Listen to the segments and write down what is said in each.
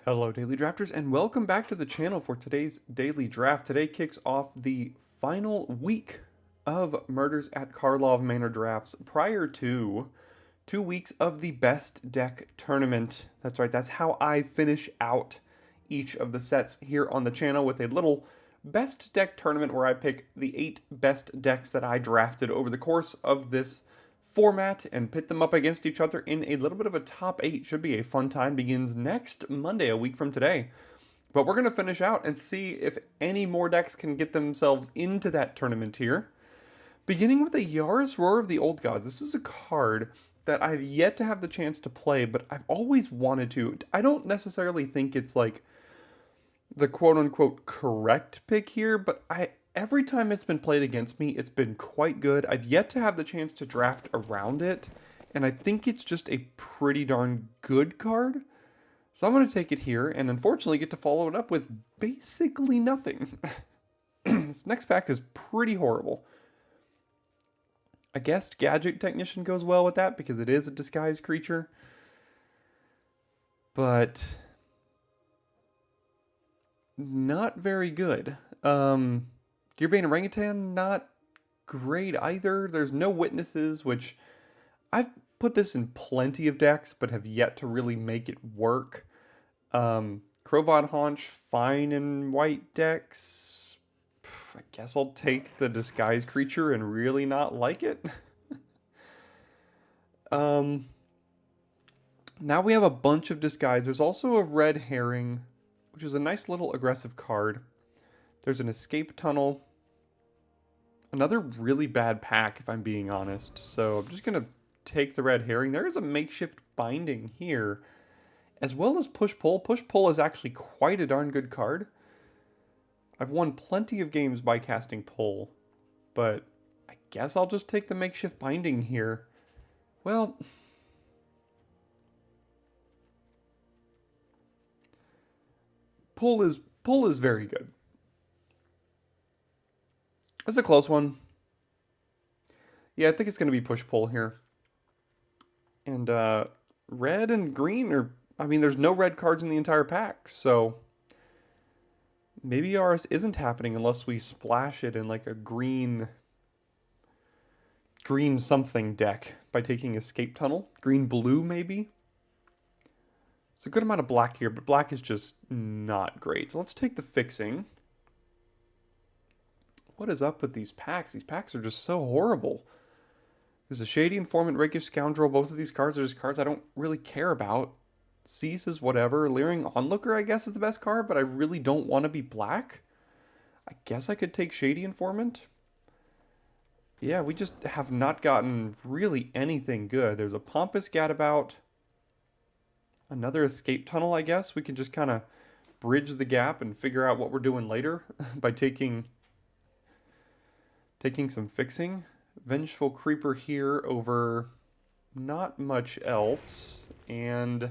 Hello Daily Drafters and welcome back to the channel for today's Daily Draft. Today kicks off the final week of Murders at Karlov Manor drafts prior to 2 weeks of the Best Deck Tournament. That's right, that's how I finish out each of the sets here on the channel with a little Best Deck Tournament where I pick the 8 best decks that I drafted over the course of this format and pit them up against each other in a little bit of a top 8. Should be a fun time. Begins next Monday, a week from today. But we're going to finish out and see if any more decks can get themselves into that tournament here. Beginning with a Yaris Roar of the Old Gods. This is a card that I've yet to have the chance to play, but I've always wanted to. I don't necessarily think it's like the quote-unquote correct pick here, but every time it's been played against me, it's been quite good. I've yet to have the chance to draft around it, and I think it's just a pretty darn good card. So I'm going to take it here, and unfortunately get to follow it up with basically nothing. This next pack is pretty horrible. I guess Gadget Technician goes well with that, because it is a disguised creature. But not very good. Gearbane Orangutan, not great either. There's no witnesses, which I've put this in plenty of decks, but have yet to really make it work. Crovad Haunch, fine in white decks. I guess I'll take the disguised creature and really not like it. Now we have a bunch of disguise. There's also a Red Herring, which is a nice little aggressive card. There's an Escape Tunnel. Another really bad pack, if I'm being honest. So I'm just going to take the Red Herring. There is a Makeshift Binding here, as well as Push-Pull. Push-Pull is actually quite a darn good card. I've won plenty of games by casting Pull, but I guess I'll just take the Makeshift Binding here. Well, Pull is very good. It's a close one. Yeah, I think it's going to be push-pull here. And red and green are... I mean, there's no red cards in the entire pack, so... Maybe Yaris isn't happening unless we splash it in like a green something deck by taking Escape Tunnel. Green-blue, maybe? It's a good amount of black here, but black is just not great. So let's take the fixing. What is up with these packs? These packs are just so horrible. There's a Shady Informant, Rakish Scoundrel. Both of these cards are just cards I don't really care about. Cease is whatever. Leering Onlooker, I guess, is the best card, but I really don't want to be black. I guess I could take Shady Informant. Yeah, we just have not gotten really anything good. There's a Pompous Gadabout. Another Escape Tunnel, I guess. We can just kind of bridge the gap and figure out what we're doing later by taking some fixing. Vengeful Creeper here over not much else. And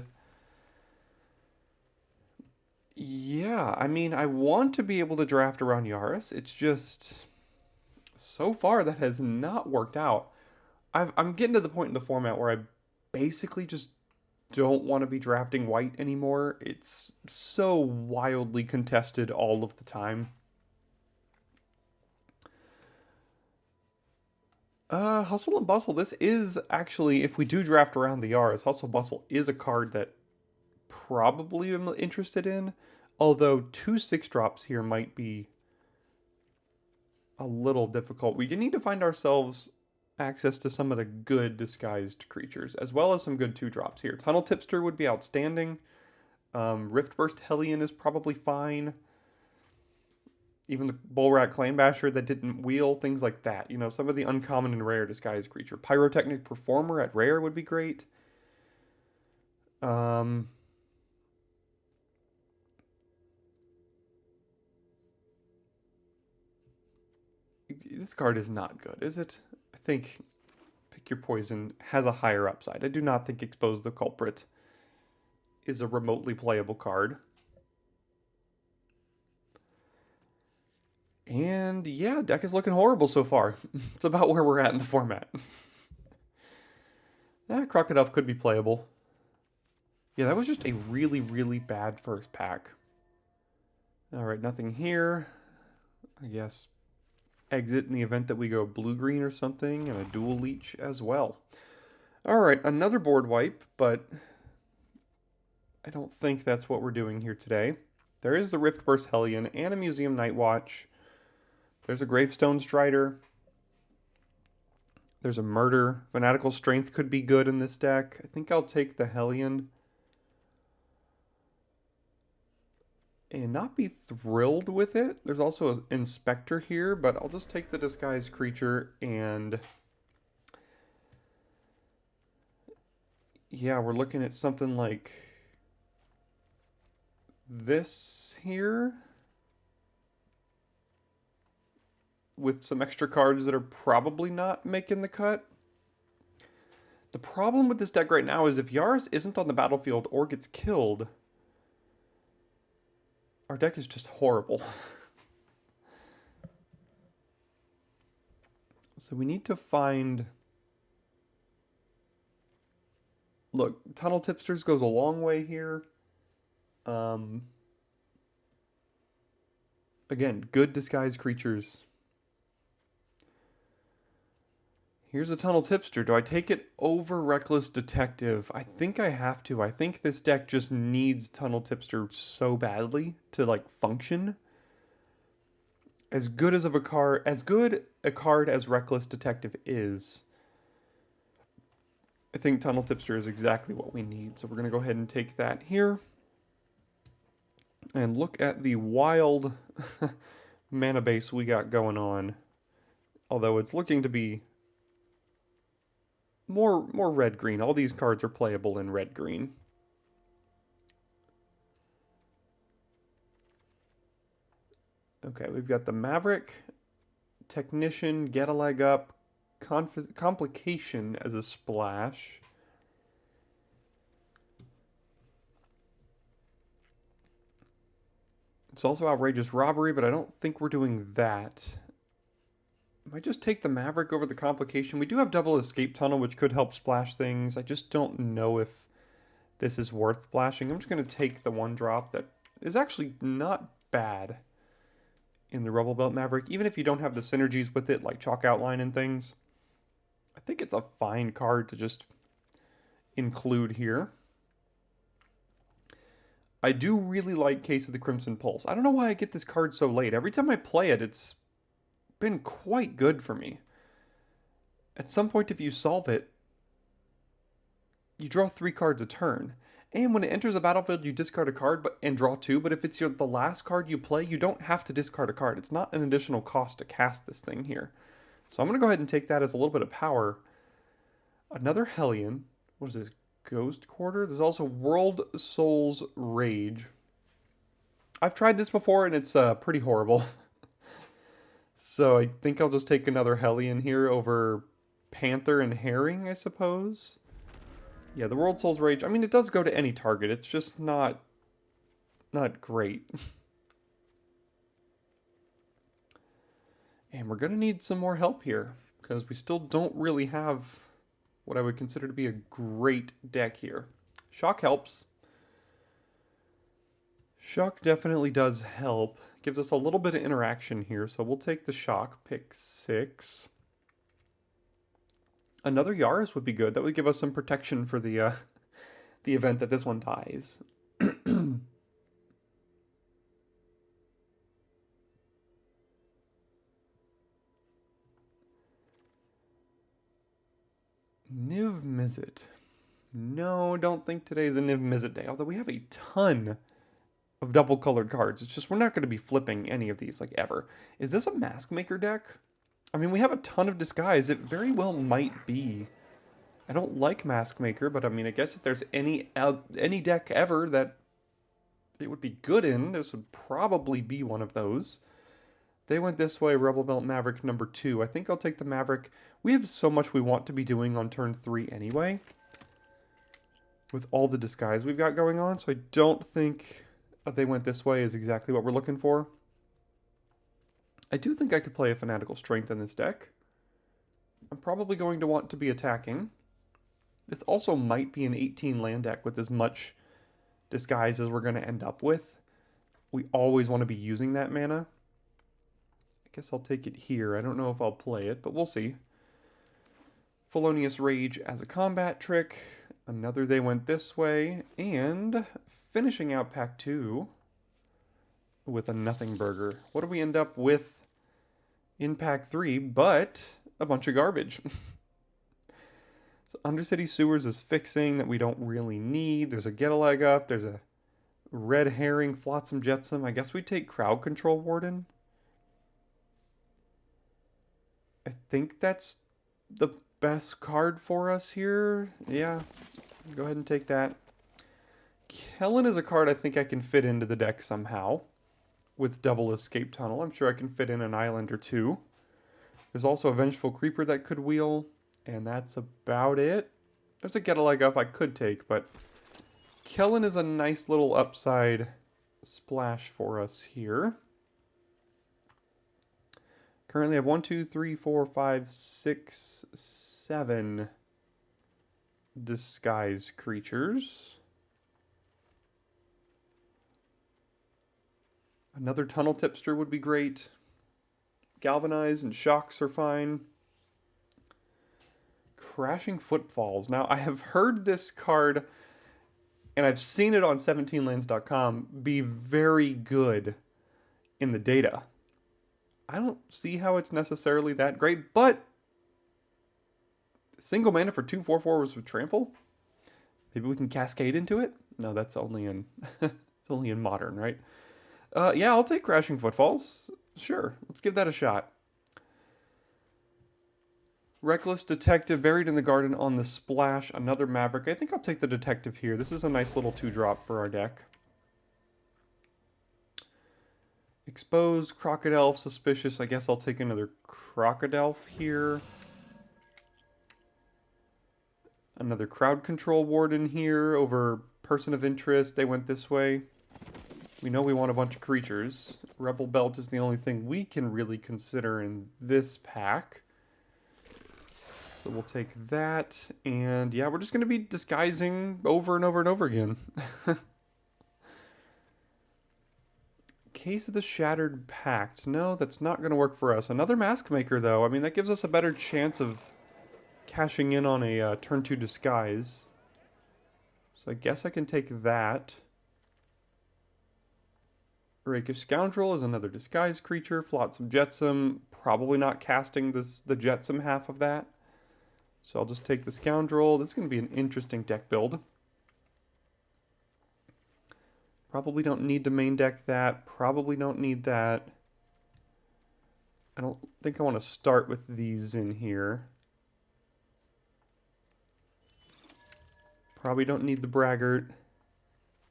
yeah, I mean, I want to be able to draft around Yaris. It's just, so far that has not worked out. I'm getting to the point in the format where I basically just don't want to be drafting white anymore. It's so wildly contested all of the time. Hustle and Bustle. This is actually, if we do draft around the Yaris, Hustle Bustle is a card that probably I'm interested in. Although 2 6-drops here might be a little difficult. We need to find ourselves access to some of the good disguised creatures, as well as some good 2-drops here. Tunnel Tipster would be outstanding. Riftburst Hellion is probably fine. Even the Bullrat Clanbasher that didn't wheel, things like that. You know, some of the uncommon and rare disguised creature. Pyrotechnic Performer at rare would be great. This card is not good, is it? I think Pick Your Poison has a higher upside. I do not think Expose the Culprit is a remotely playable card. And yeah, deck is looking horrible so far. It's about where we're at in the format. Crocodile could be playable. Yeah, that was just a really, really bad first pack. Alright, nothing here. I guess exit in the event that we go blue-green or something, and a dual leech as well. Alright, another board wipe, but I don't think that's what we're doing here today. There is the Riftburst Hellion and a Museum Nightwatch. There's a Gravestone Strider. There's a Murder. Fanatical Strength could be good in this deck. I think I'll take the Hellion. And not be thrilled with it. There's also an Inspector here, but I'll just take the Disguised Creature and... yeah, we're looking at something like this here. With some extra cards that are probably not making the cut. The problem with this deck right now is if Yaris isn't on the battlefield or gets killed, our deck is just horrible. So we need to find... look, Tunnel Tipsters goes a long way here. Again, good disguised creatures. Here's a Tunnel Tipster. Do I take it over Reckless Detective? I think I have to. I think this deck just needs Tunnel Tipster so badly to like function. As good as a card as Reckless Detective is, I think Tunnel Tipster is exactly what we need. So we're going to go ahead and take that here. And look at the wild mana base we got going on. Although it's looking to be more red-green. All these cards are playable in red-green. Okay, we've got the Maverick, Technician, Get a Leg Up, Complication as a splash. It's also Outrageous Robbery, but I don't think we're doing that. I might just take the Maverick over the Complication. We do have Double Escape Tunnel, which could help splash things. I just don't know if this is worth splashing. I'm just going to take the one drop that is actually not bad in the Rubble Belt Maverick. Even if you don't have the synergies with it, like Chalk Outline and things, I think it's a fine card to just include here. I do really like Case of the Crimson Pulse. I don't know why I get this card so late. Every time I play it, it's been quite good for me. At some point, if you solve it, you draw 3 cards a turn. And when it enters the battlefield, you discard a card and draw 2. But if it's the last card you play, you don't have to discard a card. It's not an additional cost to cast this thing here. So I'm going to go ahead and take that as a little bit of power. Another Hellion. What is this? Ghost Quarter? There's also World Soul's Rage. I've tried this before and it's pretty horrible. So I think I'll just take another Hellion here over Panther and Herring, I suppose. Yeah, the World Soul's Rage. I mean, it does go to any target. It's just not great. And we're going to need some more help here, because we still don't really have what I would consider to be a great deck here. Shock helps. Shock definitely does help. Gives us a little bit of interaction here, so we'll take the Shock, pick 6. Another Yaris would be good. That would give us some protection for the event that this one dies. Niv Mizzet. No, don't think today's a Niv Mizzet day, although we have a ton of double colored cards. It's just we're not going to be flipping any of these like ever. Is this a Mask Maker deck? I mean, we have a ton of Disguise. It very well might be. I don't like Mask Maker, but I mean, I guess if there's any deck ever that it would be good in, this would probably be one of those. They went this way, Rebel Belt Maverick number 2. I think I'll take the Maverick. We have so much we want to be doing on turn 3 anyway, with all the Disguise we've got going on, so I don't think they went this way is exactly what we're looking for. I do think I could play a Fanatical Strength in this deck. I'm probably going to want to be attacking. This also might be an 18 land deck with as much disguises we're going to end up with. We always want to be using that mana. I guess I'll take it here. I don't know if I'll play it, but we'll see. Felonious Rage as a combat trick. Another They Went This Way. And finishing out pack 2 with a Nothing Burger. What do we end up with in pack 3 but a bunch of garbage? So Undercity Sewers is fixing that we don't really need. There's a Get a Leg Up. There's a Red Herring, Flotsam Jetsam. I guess we take Crowd Control Warden. I think that's the best card for us here. Yeah, go ahead and take that. Kellen is a card I think I can fit into the deck somehow. With double Escape Tunnel. I'm sure I can fit in an island or two. There's also a Vengeful Creeper that could wheel. And that's about it. There's a Get a Leg Up I could take, but Kellen is a nice little upside splash for us here. Currently I have 1, 2, 3, 4, 5, 6, 7 disguise creatures. Another Tunnel Tipster would be great. Galvanize and Shocks are fine. Crashing Footfalls. Now, I have heard this card, and I've seen it on 17lands.com, be very good in the data. I don't see how it's necessarily that great, but single mana for 2/4/4 with Trample? Maybe we can cascade into it? No, that's only in it's only in Modern, right? Yeah, I'll take Crashing Footfalls. Sure, let's give that a shot. Reckless Detective, Buried in the Garden on the splash. Another Maverick. I think I'll take the Detective here. This is a nice little 2-drop for our deck. Expose, Crocodile, Suspicious. I guess I'll take another Crocodile here. Another Crowd Control Warden here over Person of Interest. They went this way. We know we want a bunch of creatures. Rebel Belt is the only thing we can really consider in this pack. So we'll take that, and yeah, we're just going to be disguising over and over and over again. Case of the Shattered Pact. No, that's not going to work for us. Another Mask Maker, though. I mean, that gives us a better chance of cashing in on a turn 2 disguise. So I guess I can take that. Rakish Scoundrel is another disguise creature. Flotsam Jetsam. Probably not casting the Jetsam half of that. So I'll just take the Scoundrel. This is going to be an interesting deck build. Probably don't need to main deck that. Probably don't need that. I don't think I want to start with these in here. Probably don't need the Braggart.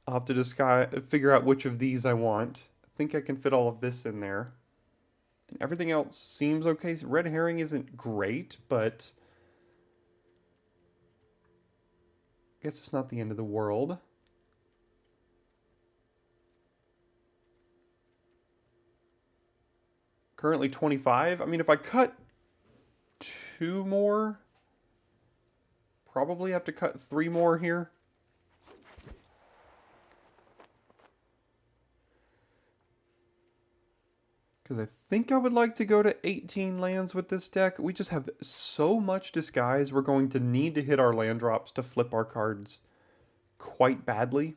I'll have to figure out which of these I want. I think I can fit all of this in there. And everything else seems okay. So Red Herring isn't great, but I guess it's not the end of the world. Currently 25. I mean, if I cut 2 more, probably have to cut 3 more here. Because I think I would like to go to 18 lands with this deck. We just have so much disguise. We're going to need to hit our land drops to flip our cards quite badly.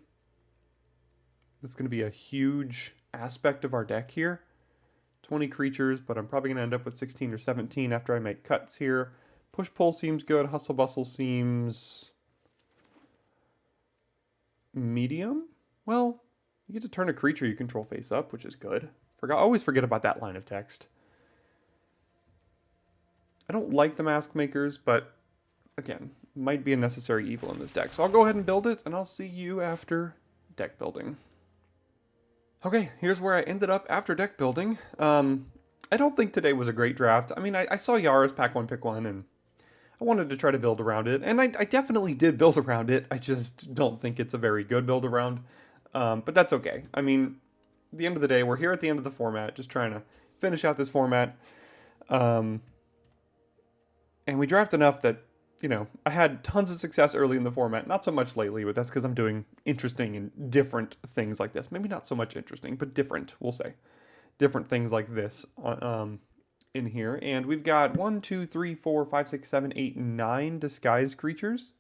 That's going to be a huge aspect of our deck here. 20 creatures, but I'm probably going to end up with 16 or 17 after I make cuts here. Push-pull seems good. Hustle-bustle seems medium. Well, you get to turn a creature you control face up, which is good. Always forget about that line of text. I don't like the Mask Makers, but again, might be a necessary evil in this deck. So I'll go ahead and build it, and I'll see you after deck building. Okay, here's where I ended up after deck building. I don't think today was a great draft. I mean, I saw Yara's pack 1, pick 1, and I wanted to try to build around it. And I definitely did build around it. I just don't think it's a very good build around. But that's okay. I mean, at the end of the day, we're here at the end of the format, just trying to finish out this format. And we draft enough that you know, I had tons of success early in the format, not so much lately, but that's because I'm doing interesting and different things like this. Maybe not so much interesting, but different, we'll say. Different things like this in here. And we've got 1, 2, 3, 4, 5, 6, 7, 8, 9 disguised creatures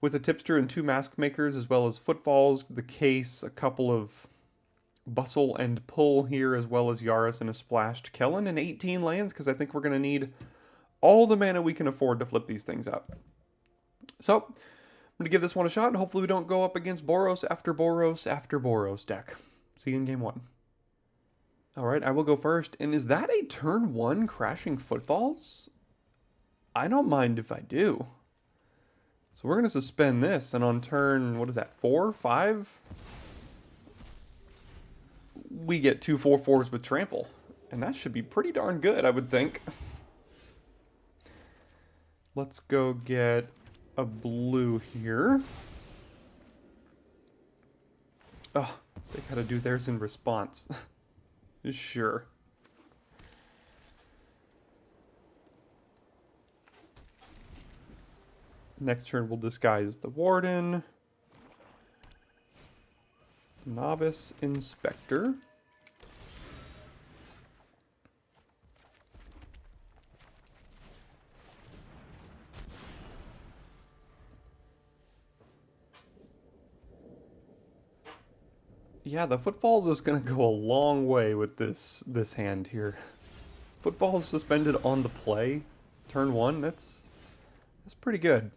with a tipster and 2 mask makers, as well as footfalls, the case, a couple of bustle and pull here, as well as Yaris and a splashed Kellen, and 18 lands, because I think we're going to need all the mana we can afford to flip these things up. So, I'm going to give this one a shot, and hopefully we don't go up against Boros after Boros after Boros deck. See you in game 1. Alright, I will go first. And is that a turn 1 Crashing Footfalls? I don't mind if I do. So we're going to suspend this, and on turn, what is that, 4, 5? We get 2 4/4s with Trample. And that should be pretty darn good, I would think. Let's go get a blue here. Oh, they gotta do theirs in response. Sure. Next turn we'll disguise the Warden. Novice Inspector. Yeah, the Footfalls is going to go a long way with this hand here. Footfalls suspended on the play, turn 1, that's pretty good.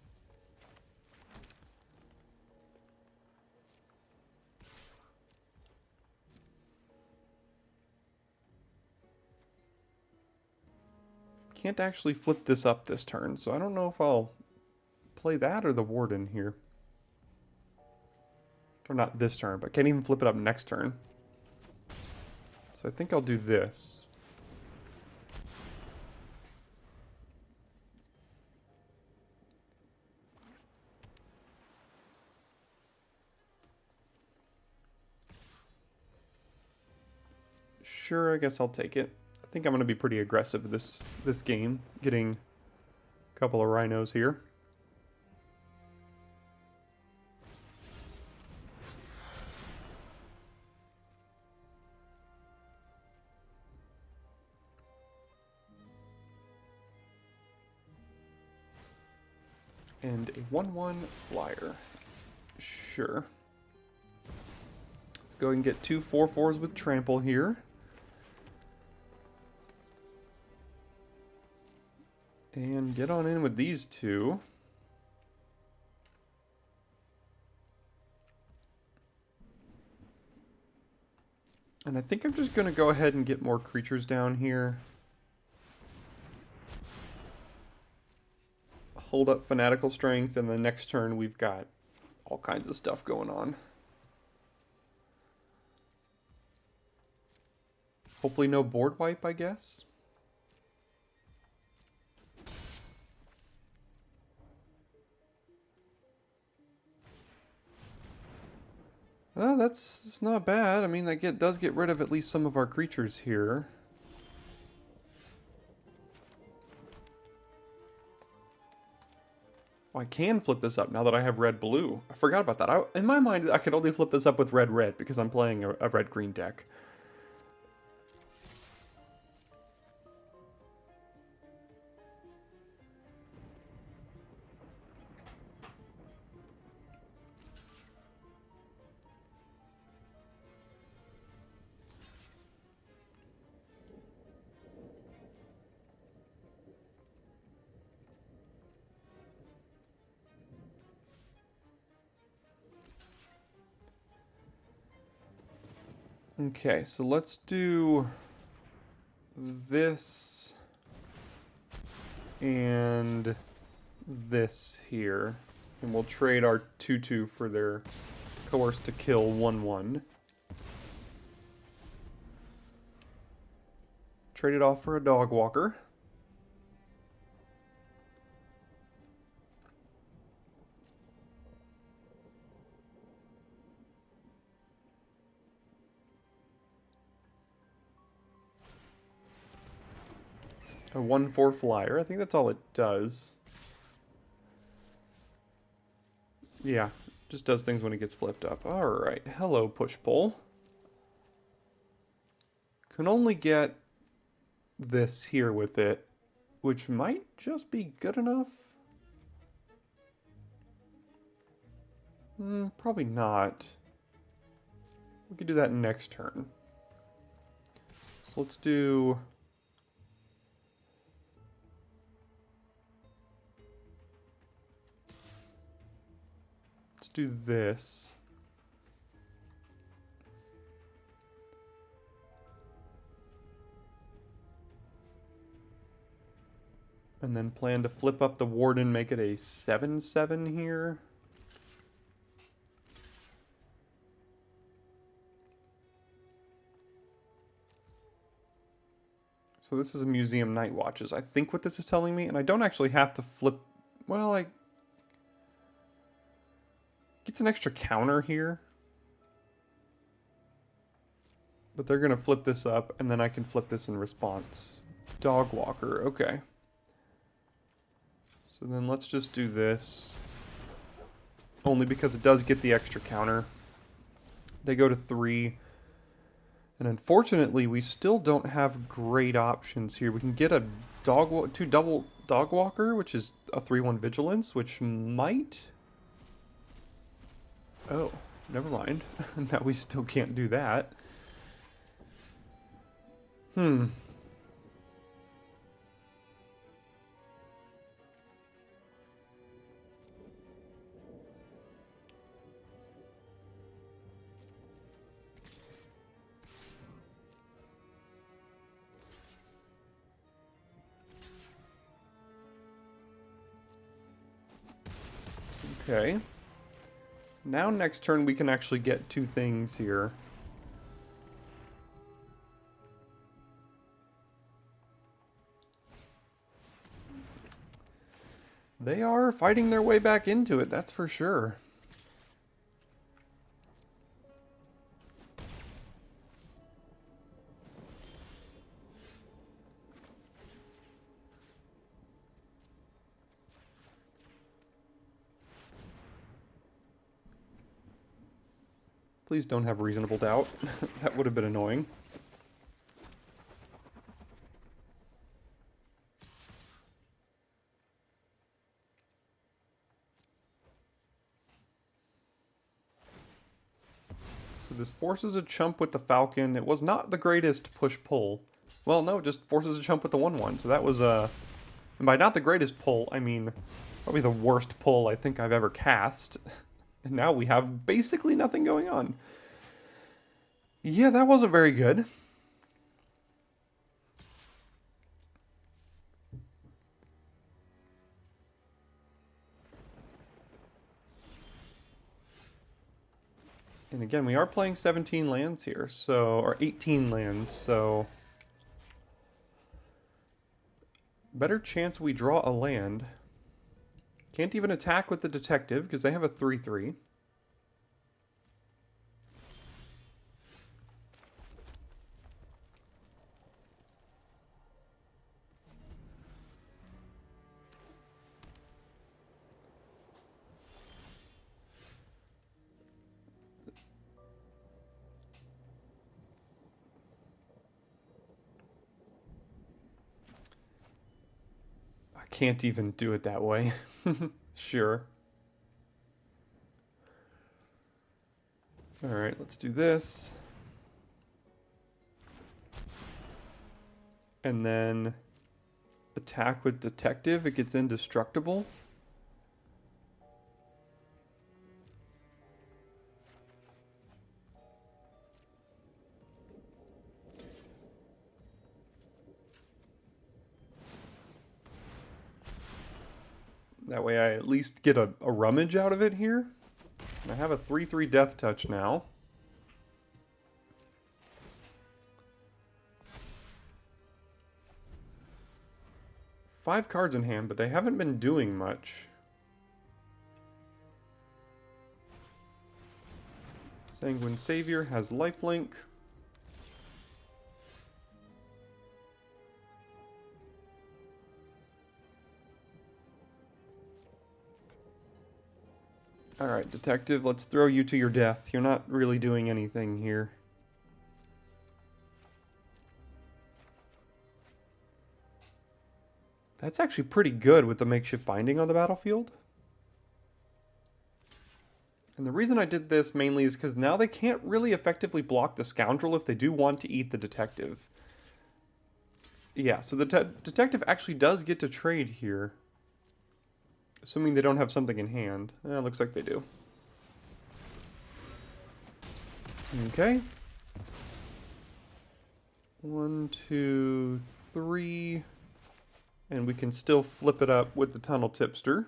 Can't actually flip this up this turn, so I don't know if I'll play that or the Warden here. Or not this turn, but can't even flip it up next turn. So I think I'll do this. Sure, I guess I'll take it. I think I'm going to be pretty aggressive this game, getting a couple of rhinos here. And a 1/1 flyer. Sure. Let's go and get 2 4/4s with Trample here. And get on in with these 2. And I think I'm just going to go ahead and get more creatures down here. Hold up Fanatical Strength, and the next turn we've got all kinds of stuff going on. Hopefully no board wipe, I guess. Oh, that's not bad. I mean, that does get rid of at least some of our creatures here. Oh, I can flip this up now that I have red-blue. I forgot about that. In my mind, I could only flip this up with red-red because I'm playing a red-green deck. Okay, so let's do this and this here. And we'll trade our 2/2 for their Coerce to Kill 1/1. Trade it off for a Dog Walker. A 1/4 flyer. I think that's all it does. Yeah, just does things when it gets flipped up. Alright, hello, push-pull. Can only get this here with it, which might just be good enough. Probably not. We could do that next turn. So let's do... Let's do this. And then plan to flip up the Warden, make it a 7/7 here. So this is a Museum Night Watches. I think what this is telling me, and I don't actually have to flip... Well, I... Gets an extra counter here. But they're going to flip this up, and then I can flip this in response. Dog Walker, okay. So then let's just do this. Only because it does get the extra counter. They go to 3. And unfortunately, we still don't have great options here. We can get a two double Dog Walker, which is a 3/1 Vigilance, which might... Oh, never mind. Now we still can't do that. Okay. Now next turn we can actually get 2 things here. They are fighting their way back into it, that's for sure. Please don't have reasonable doubt. That would have been annoying. So this forces a chump with the Falcon. It was not the greatest push-pull. Well, no, it just forces a chump with the 1/1. So that was, and by not the greatest pull, I mean probably the worst pull I think I've ever cast. And now we have basically nothing going on. Yeah, that wasn't very good. And again, we are playing 17 lands here, so, or 18 lands, so... Better chance we draw a land. Can't even attack with the Detective, because they have a 3/3. Can't even do it that way. Sure. Alright, let's do this. And then attack with Detective, it gets indestructible. That way I at least get a rummage out of it here. I have a 3/3 Death Touch now. Five cards in hand, but they haven't been doing much. Sanguine Savior has lifelink. Alright, detective, let's throw you to your death. You're not really doing anything here. That's actually pretty good with the makeshift binding on the battlefield. And the reason I did this mainly is because now they can't really effectively block the scoundrel if they do want to eat the detective. Yeah, so the detective actually does get to trade here. Assuming they don't have something in hand. Looks like they do. Okay. 1, 2, 3. And we can still flip it up with the tunnel tipster.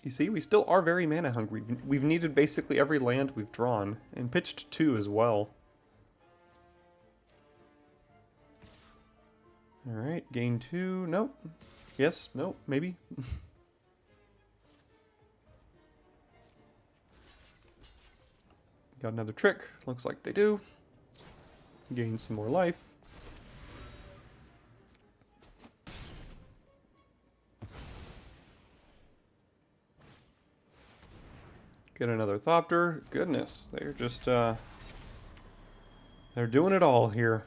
You see, we still are very mana hungry. We've needed basically every land we've drawn, and pitched 2 as well. Alright, gain 2, nope. Yes, nope, maybe. Got another trick, looks like they do. Gain some more life. Get another Thopter. Goodness, they're just, they're doing it all here.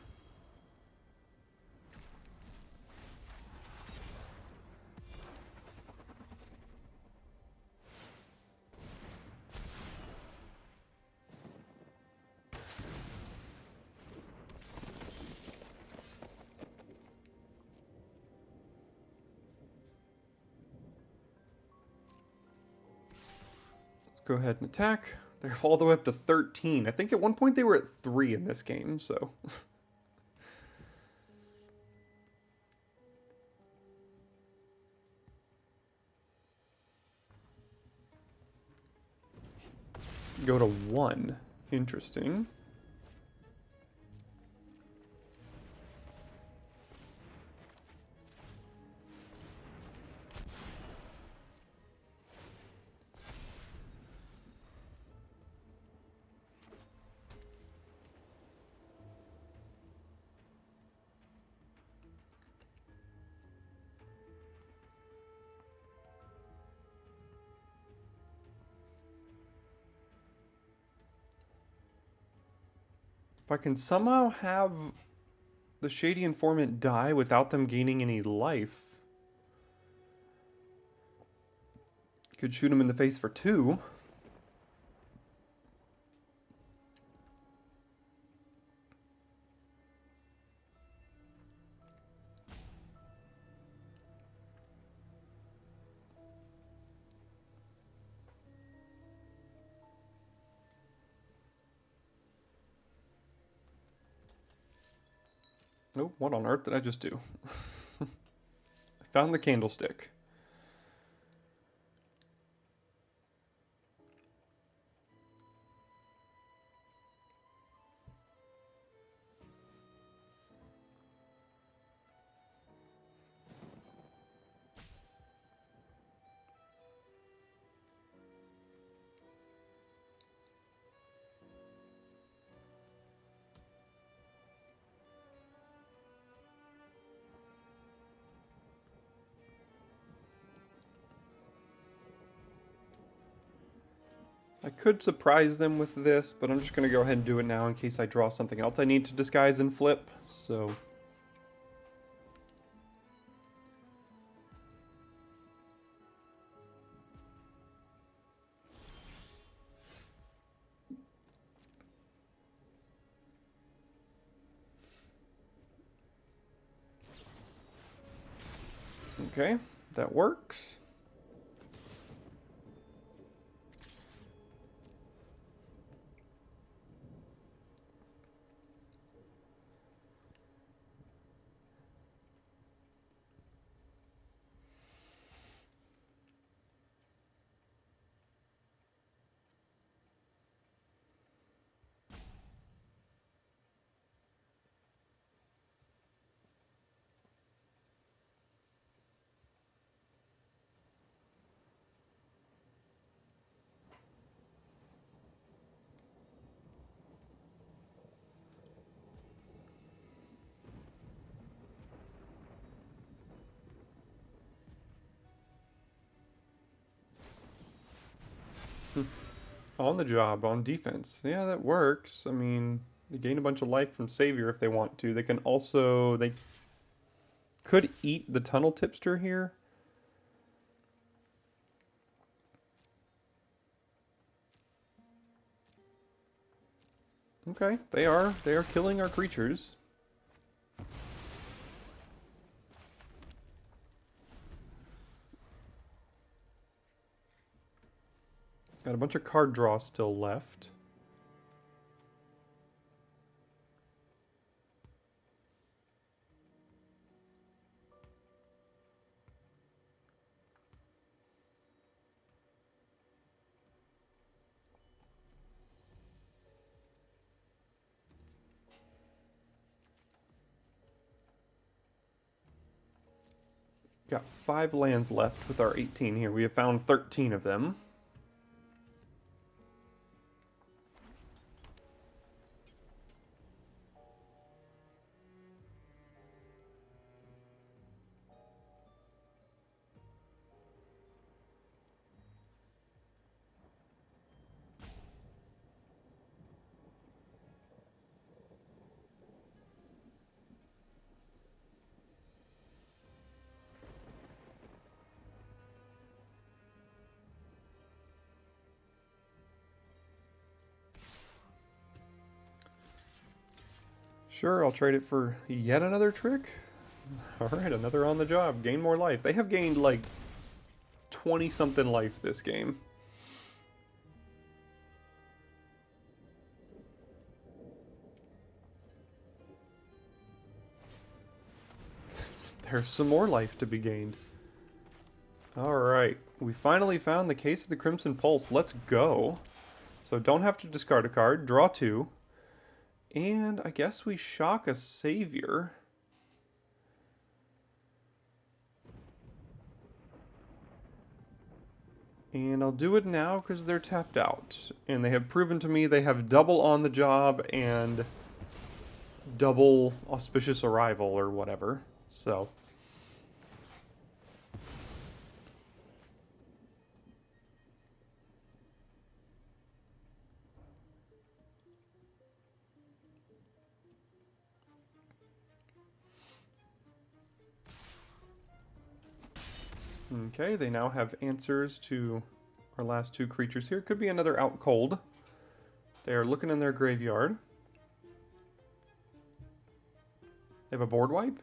Go ahead and attack. They're all the way up to 13. I think at one point they were at 3 in this game, so. Go to 1. Interesting. If I can somehow have the Shady Informant die without them gaining any life. Could shoot him in the face for 2. Oh, what on earth did I just do? I found the candlestick. I could surprise them with this, but I'm just going to go ahead and do it now in case I draw something else I need to disguise and flip, so... Okay, that works. on the job, on defense. Yeah, that works. I mean, they gain a bunch of life from Savior if they want to. They can also, they could eat the Tunnel Tipster here. Okay, they are killing our creatures. Got a bunch of card draw still left. Got 5 lands left with our 18 here. We have found 13 of them. Sure, I'll trade it for yet another trick. Alright, another on the job. Gain more life. They have gained like 20-something life this game. There's some more life to be gained. Alright, we finally found the Case of the Crimson Pulse. Let's go. So don't have to discard a card. Draw 2. And I guess we shock a Savior. And I'll do it now because they're tapped out. And they have proven to me they have double on the job and double auspicious arrival or whatever. So. Okay, they now have answers to our last 2 creatures here. Could be another Out Cold. They are looking in their graveyard. They have a board wipe?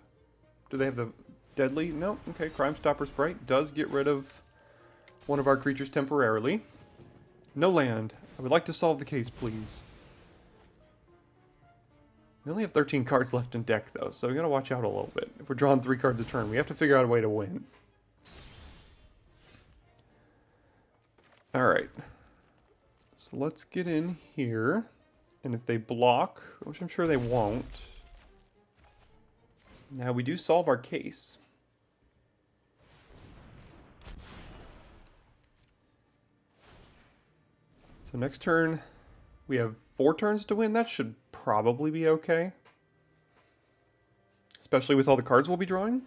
Do they have the deadly? No. Okay, Crime Stopper Sprite does get rid of one of our creatures temporarily. No land. I would like to solve the case, please. We only have 13 cards left in deck, though, so we gotta watch out a little bit. If we're drawing 3 cards a turn, we have to figure out a way to win. Alright. So let's get in here. And if they block, which I'm sure they won't. Now we do solve our case. So next turn, we have 4 turns to win. That should probably be okay. Especially with all the cards we'll be drawing.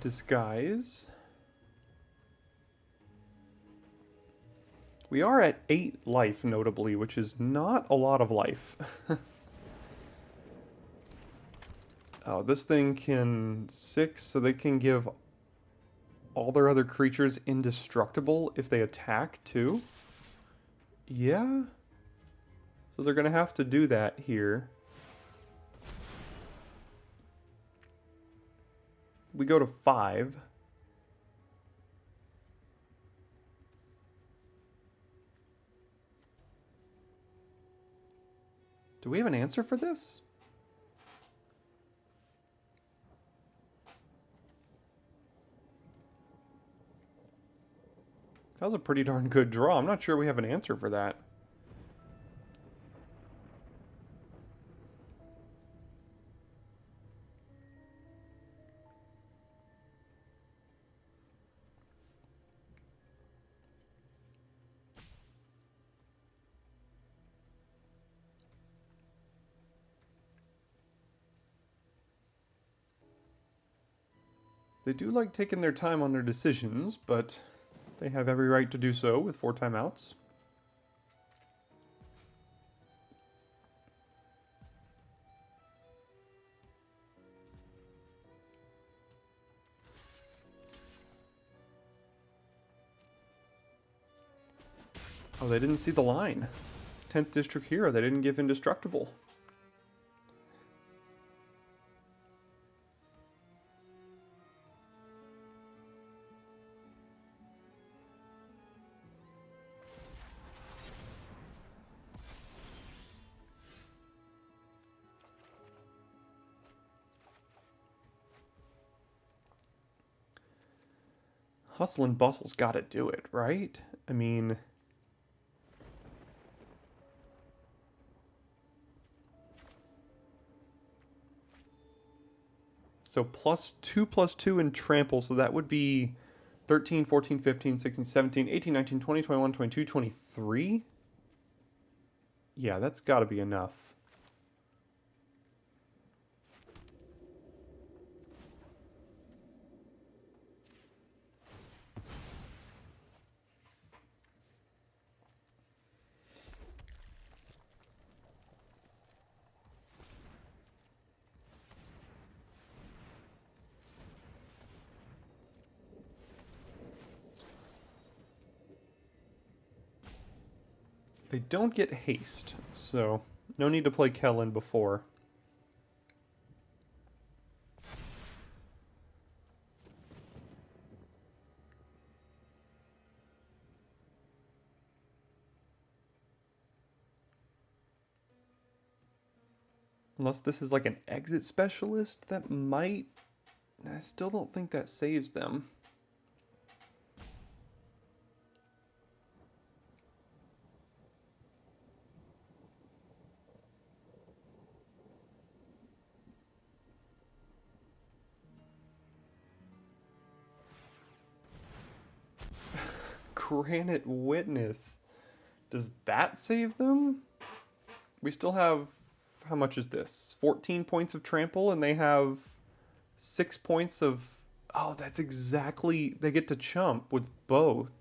Disguise. We are at 8 life, notably, which is not a lot of life. Oh, this thing can 6, so they can give all their other creatures indestructible if they attack, too? Yeah? So they're gonna have to do that here. We go to 5. Do we have an answer for this? That was a pretty darn good draw. I'm not sure we have an answer for that. They do like taking their time on their decisions, but they have every right to do so with 4 timeouts. Oh, they didn't see the line. 10th District Hero, they didn't give Indestructible. Hustle and Bustle's got to do it, right? I mean... So +2/+2 in Trample, so that would be 13, 14, 15, 16, 17, 18, 19, 20, 21, 22, 23? Yeah, that's got to be enough. They don't get haste, so no need to play Kellen before. Unless this is like an exit specialist, that might... I still don't think that saves them. Granite Witness. Does that save them? We still have... How much is this? 14 points of trample, and they have 6 points of... Oh, that's exactly... They get to chump with both.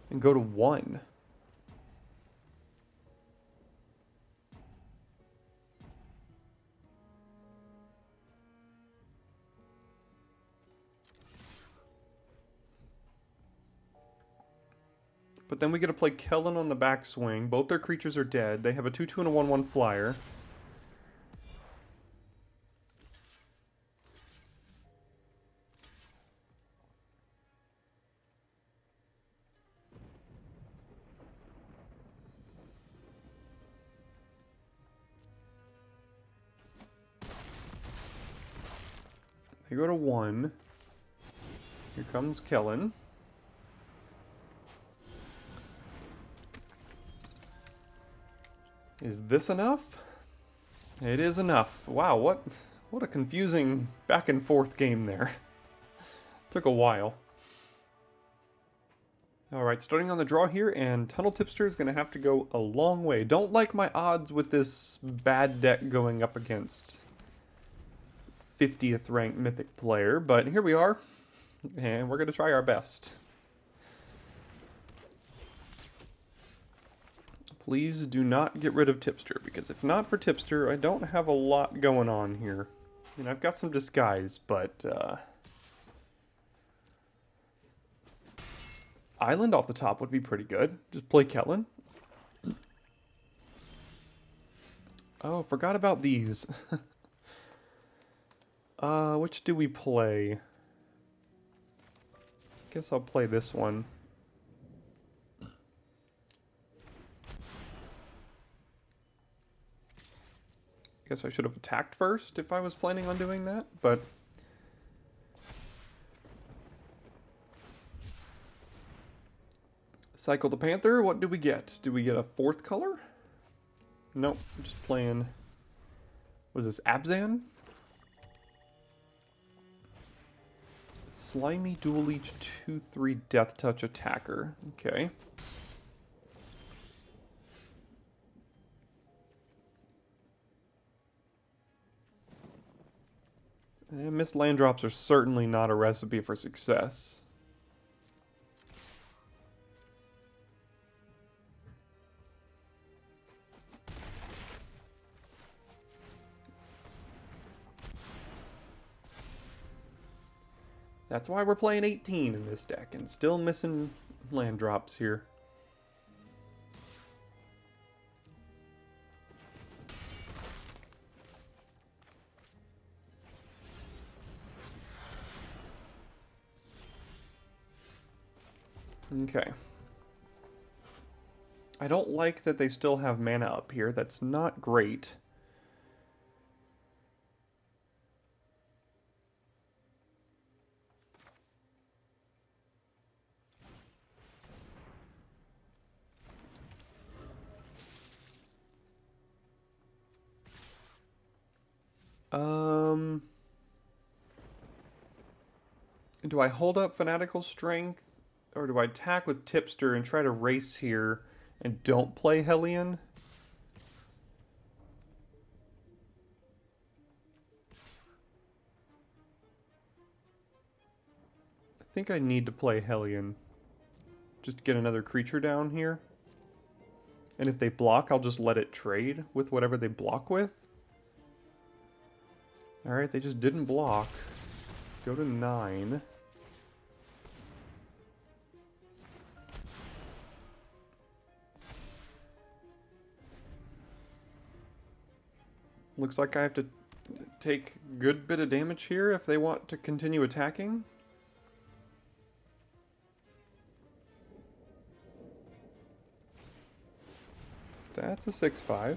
And go to 1. But then we get to play Kellen on the backswing. Both their creatures are dead. They have a 2/2 and a 1/1 flyer. They go to 1. Here comes Kellen. Is this enough? It is enough. Wow, what a confusing back and forth game there. Took a while. Alright, starting on the draw here, and Tunnel Tipster is going to have to go a long way. Don't like my odds with this bad deck going up against 50th ranked Mythic player, but here we are, and we're going to try our best. Please do not get rid of Tipster, because if not for Tipster, I don't have a lot going on here. I mean, I've got some disguise, but Island off the top would be pretty good. Just play Kellen. Oh, forgot about these. Which do we play? Guess I'll play this one. Guess I should have attacked first if I was planning on doing that, but... Cycle the Panther. What do we get? Do we get a fourth color? Nope. I'm just playing... What is this? Abzan? Slimy Dual Leech 2/3 Death Touch Attacker. Okay. And missed land drops are certainly not a recipe for success. That's why we're playing 18 in this deck and still missing land drops here. Okay. I don't like that they still have mana up here. That's not great. Do I hold up Fanatical Strength? Or do I attack with Tipster and try to race here and don't play Hellion? I think I need to play Hellion. Just to get another creature down here. And if they block, I'll just let it trade with whatever they block with. Alright, they just didn't block. Go to 9. Looks like I have to take a good bit of damage here if they want to continue attacking. That's a 6/5.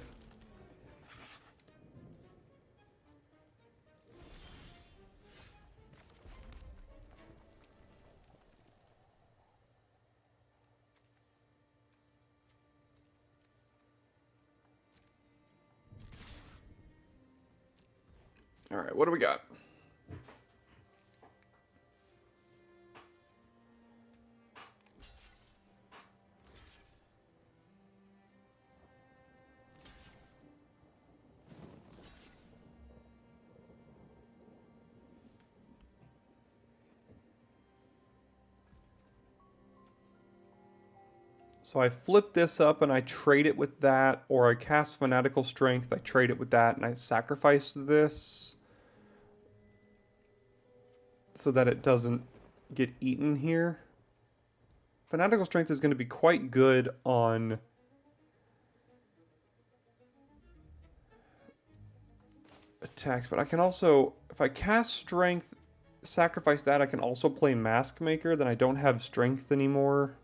All right, what do we got? So I flip this up and I trade it with that, or I cast Fanatical Strength, I trade it with that, and I sacrifice this so that it doesn't get eaten here. Fanatical Strength is going to be quite good on attacks, but I can also, if I cast Strength, sacrifice that, I can also play Mask Maker, then I don't have Strength anymore.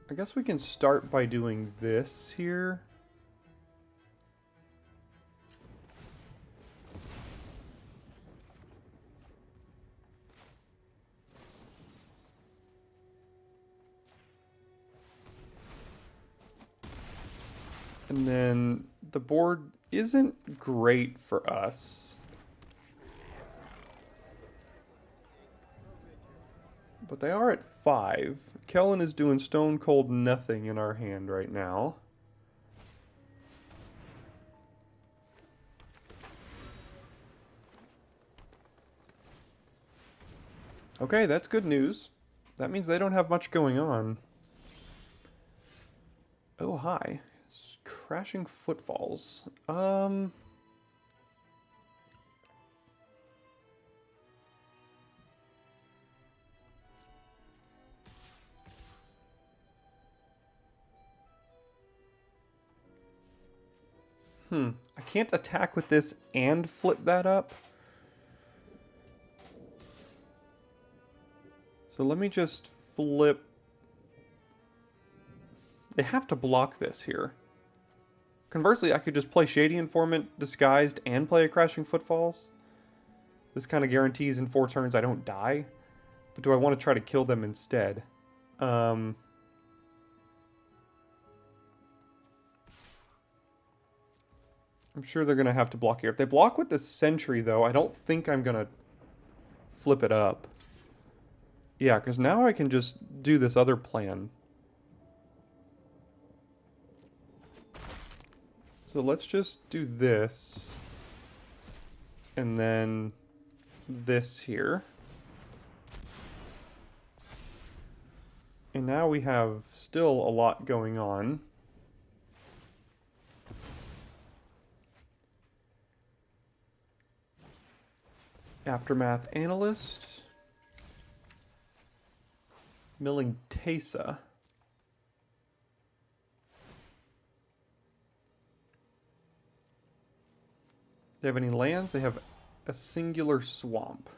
I guess we can start by doing this here. And then the board isn't great for us. But they are at 5. Kellen is doing stone cold nothing in our hand right now. Okay, that's good news. That means they don't have much going on. Oh, hi. Crashing Footfalls. I can't attack with this and flip that up. So let me just flip. They have to block this here. Conversely, I could just play Shady Informant disguised and play a Crashing Footfalls. This kind of guarantees in 4 turns I don't die. But do I want to try to kill them instead? I'm sure they're going to have to block here. If they block with the Sentry, though, I don't think I'm going to flip it up. Yeah, because now I can just do this other plan. So let's just do this. And then this here. And now we have still a lot going on. Aftermath Analyst. Milling Tesa. They have any lands? They have a singular swamp.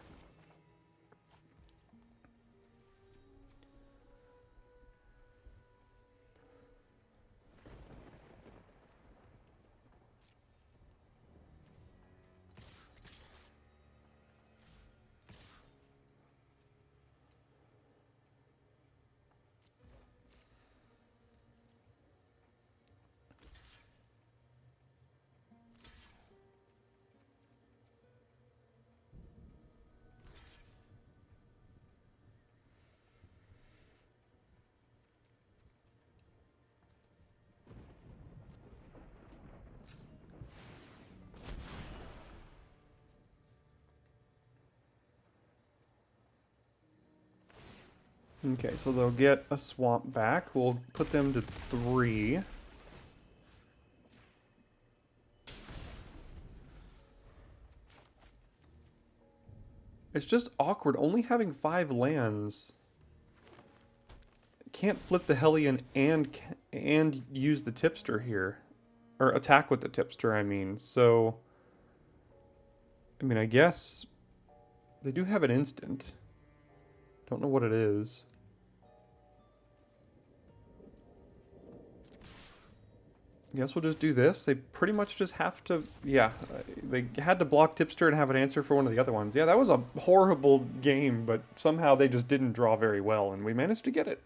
Okay, so they'll get a swamp back. We'll put them to 3. It's just awkward only having 5 lands. Can't flip the Hellion and use the Tipster here. Or attack with the Tipster, I mean. So, I mean, I guess they do have an instant. Don't know what it is. I guess we'll just do this. They pretty much just have to... Yeah, they had to block Tipster and have an answer for one of the other ones. Yeah, that was a horrible game, but somehow they just didn't draw very well, and we managed to get it.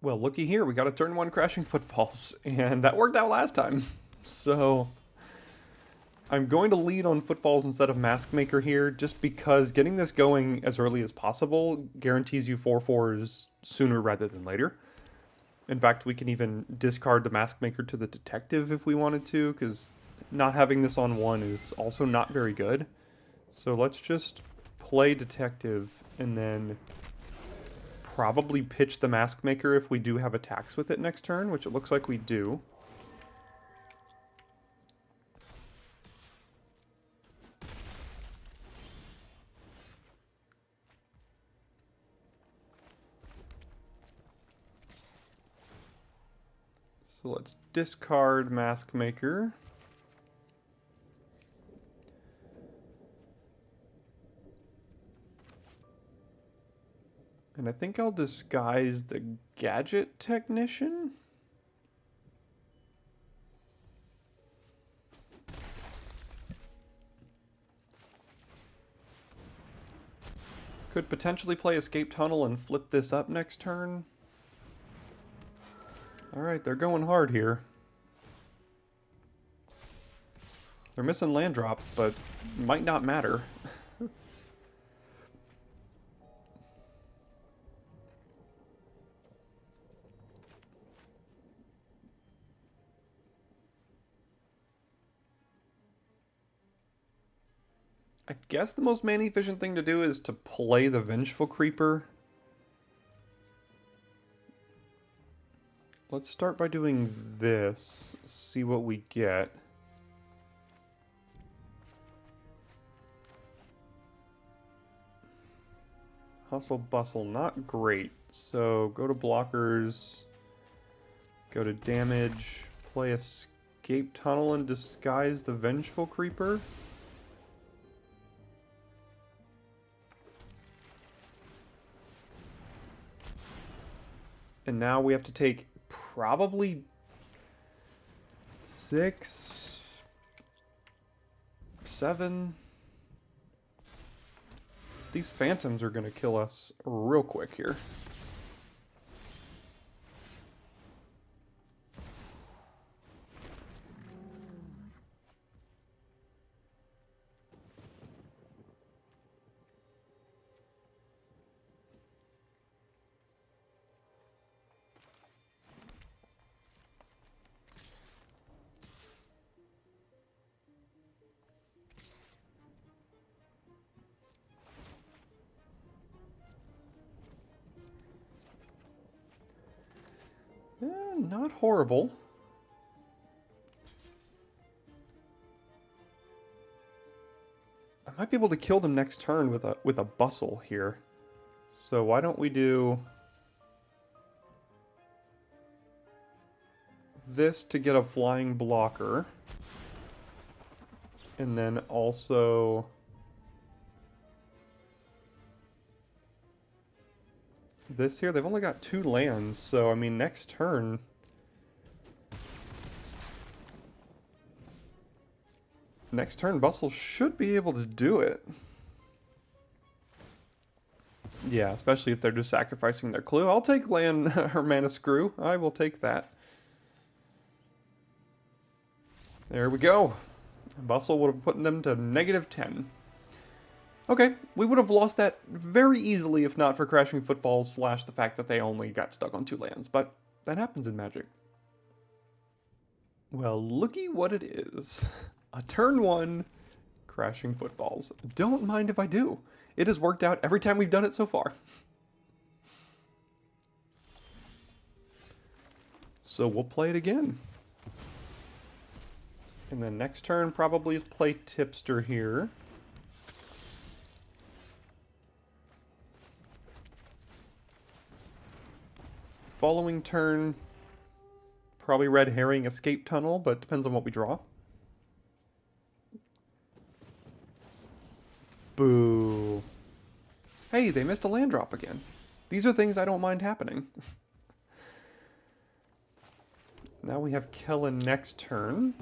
Well, looky here. We got a turn 1 Crashing Footfalls, and that worked out last time. So, I'm going to lead on Footfalls instead of Mask Maker here, just because getting this going as early as possible guarantees you 4/4s sooner rather than later. In fact, we can even discard the Mask Maker to the Detective if we wanted to, because not having this on 1 is also not very good. So let's just play Detective and then probably pitch the Mask Maker if we do have attacks with it next turn, which it looks like we do. So let's discard Mask Maker. And I think I'll disguise the Gadget Technician. Could potentially play Escape Tunnel and flip this up next turn. Alright, they're going hard here. They're missing land drops, but might not matter. I guess the most mana-efficient thing to do is to play the Vengeful Creeper. Let's start by doing this, see what we get. Hustle Bustle, not great. So go to blockers, go to damage, play Escape Tunnel and disguise the Vengeful Creeper. And now we have to take probably 6, 7. These phantoms are going to kill us real quick here. Not horrible. I might be able to kill them next turn with a bustle here. So why don't we do this to get a flying blocker, and then also this here. They've only got 2 lands, so I mean next turn Bustle should be able to do it. Yeah, especially if they're just sacrificing their clue. I'll take land or mana screw. I will take that. There we go. Bustle would have put them to -10. Okay, we would have lost that very easily if not for Crashing Footfalls / the fact that they only got stuck on 2 lands, but that happens in Magic. Well, looky what it is. A turn 1 Crashing Footfalls. Don't mind if I do. It has worked out every time we've done it so far. So we'll play it again. And then next turn probably play Tipster here. Following turn, probably Red Herring Escape Tunnel, but depends on what we draw. Boo. Hey, they missed a land drop again. These are things I don't mind happening. Now we have Kellen next turn.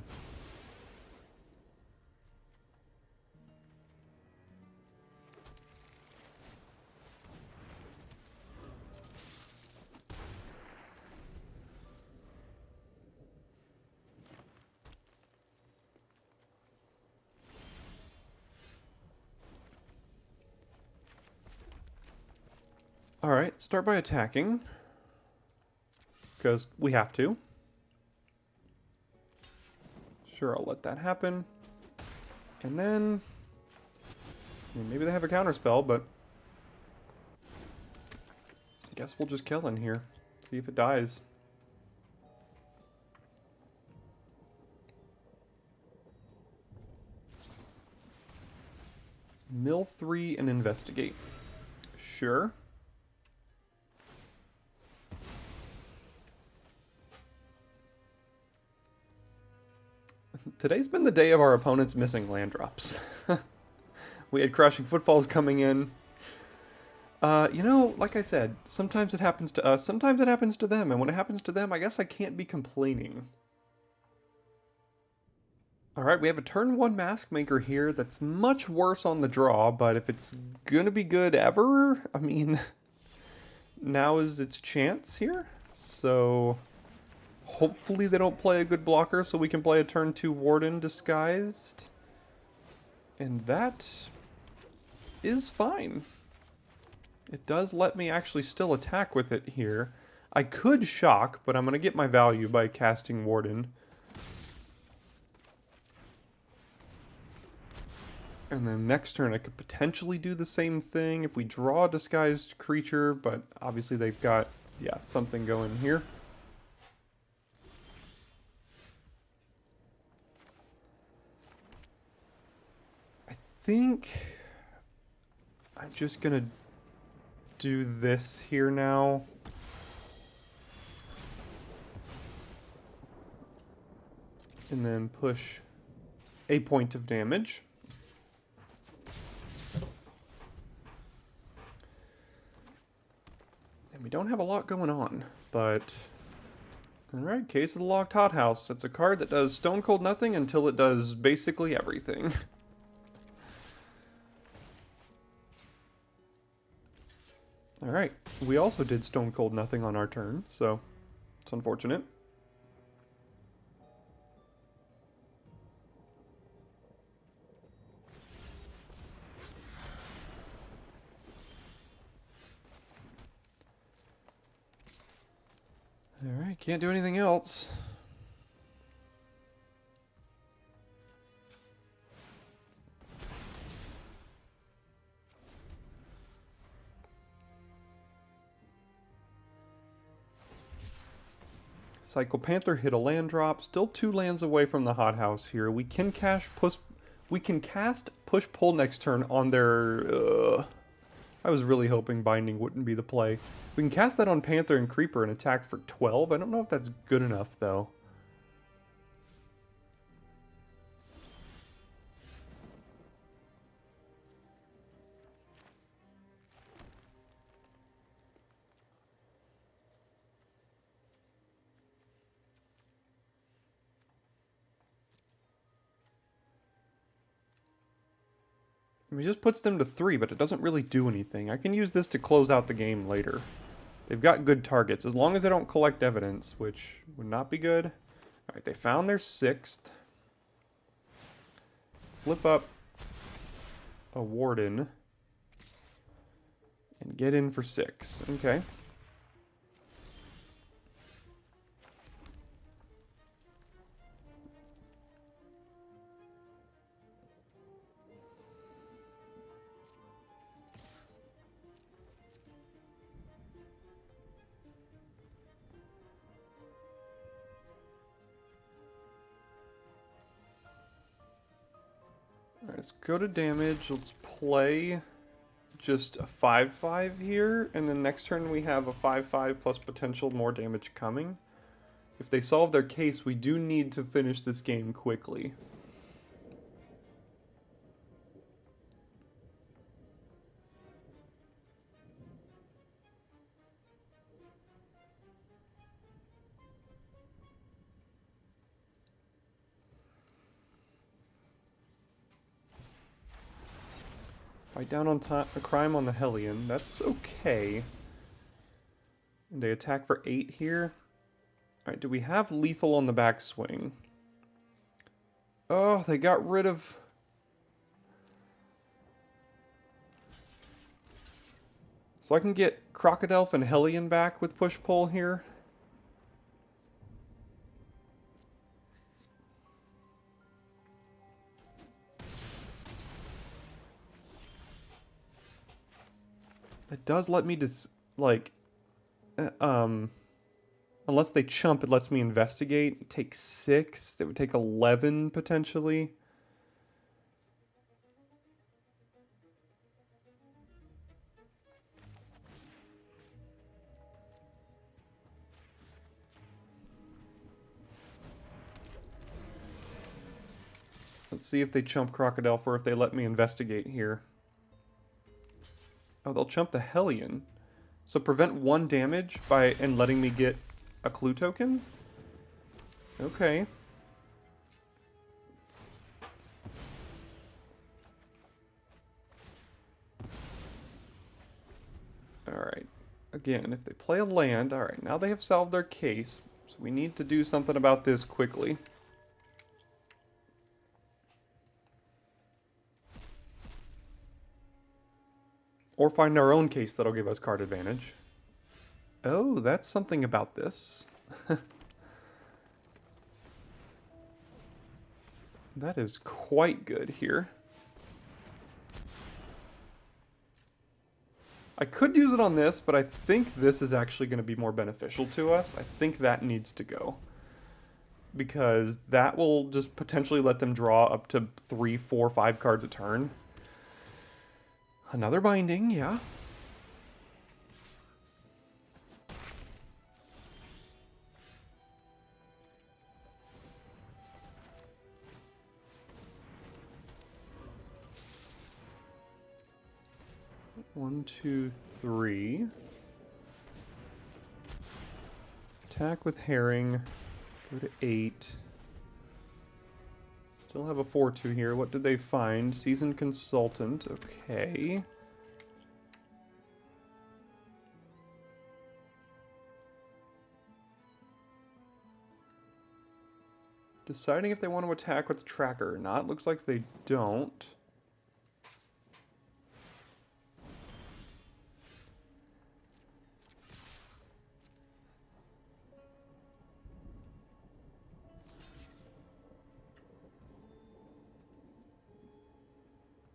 Alright, start by attacking. Because we have to. Sure, I'll let that happen. And then... I mean, maybe they have a counterspell, but... I guess we'll just kill in here. See if it dies. Mill 3 and investigate. Sure. Today's been the day of our opponents missing land drops. We had Crashing Footfalls coming in. You know, like I said, sometimes it happens to us, sometimes it happens to them, and when it happens to them, I guess I can't be complaining. Alright, we have a turn 1 Mask Maker here that's much worse on the draw, but if it's gonna be good ever, I mean, now is its chance here. So... hopefully they don't play a good blocker so we can play a turn 2 Warden disguised. And that is fine. It does let me actually still attack with it here. I could shock, but I'm going to get my value by casting Warden. And then next turn I could potentially do the same thing if we draw a disguised creature, but obviously they've got, yeah, something going here. I think I'm just gonna do this here now. And then push a point of damage. And we don't have a lot going on, but Alright, Case of the Locked Hothouse. That's a card that does stone cold nothing until it does basically everything. Alright, we also did stone cold nothing on our turn, so it's unfortunate. Alright, can't do anything else. Cycle Panther hit a land drop. Still 2 lands away from the hothouse here. We can cast push pull next turn on their. I was really hoping binding wouldn't be the play. We can cast that on Panther and Creeper and attack for 12. I don't know if that's good enough though. I mean, it just puts them to 3, but it doesn't really do anything. I can use this to close out the game later. They've got good targets, as long as they don't collect evidence, which would not be good. Alright, they found their 6th. Flip up a Warden. And get in for 6. Okay. Alright, let's go to damage. Let's play just a 5/5 here, and then next turn we have a 5/5 plus potential more damage coming. If they solve their case, we do need to finish this game quickly. Fight down on a crime on the Hellion. That's okay. And they attack for 8 here. Alright, do we have lethal on the backswing? Oh, they got rid of... So I can get Crocodile and Hellion back with push-pull here. It does let me just, like, unless they chump, it lets me investigate. It takes 6. It would take 11, potentially. Let's see if they chump Crocodile or if they let me investigate here. Oh, they'll chump the Hellion. So prevent 1 damage by and letting me get a clue token? Okay. Alright. Again, if they play a land, alright, now they have solved their case. So we need to do something about this quickly. Or find our own case that'll give us card advantage. Oh, that's something about this. That is quite good here. I could use it on this, but I think this is actually going to be more beneficial to us. I think that needs to go. Because that will just potentially let them draw up to 3, 4, 5 cards a turn. Another binding, yeah. One, two, three. Attack with Herring. Go to 8. Still have a 4-2 here. What did they find? Seasoned Consultant. Okay. Deciding if they want to attack with the tracker or not. Looks like they don't.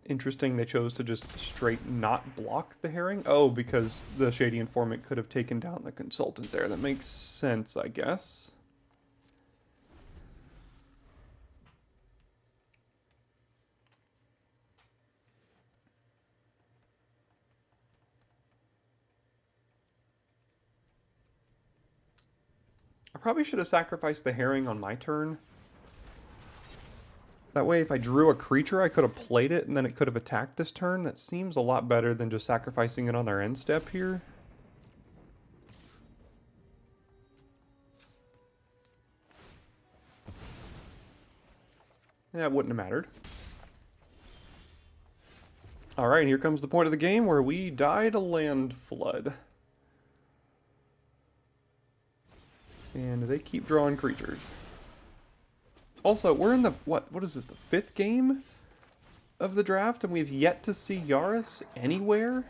Interesting, they chose to just straight not block the Herring. Oh, because the Shady Informant could have taken down the Consultant there. That makes sense, I guess. I probably should have sacrificed the Herring on my turn. That way, if I drew a creature, I could have played it, and then it could have attacked this turn. That seems a lot better than just sacrificing it on their end step here. Yeah, it wouldn't have mattered. Alright, here comes the point of the game where we die to land flood. And they keep drawing creatures. Also, we're in the, what is this, the 5th game of the draft, and we've yet to see Yaris anywhere?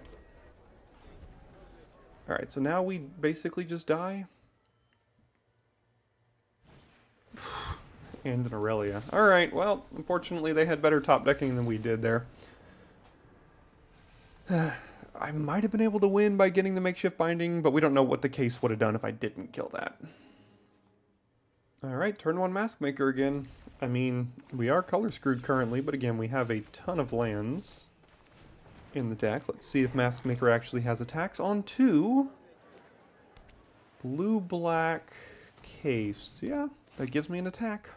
Alright, so now we basically just die. And an Aurelia. Alright, well, unfortunately they had better top decking than we did there. I might have been able to win by getting the makeshift binding, but we don't know what the case would have done if I didn't kill that. Alright, turn 1 Maskmaker again. I mean, we are color screwed currently, but again, we have a ton of lands in the deck. Let's see if Maskmaker actually has attacks on 2. Blue-black Case. Yeah, that gives me an attack.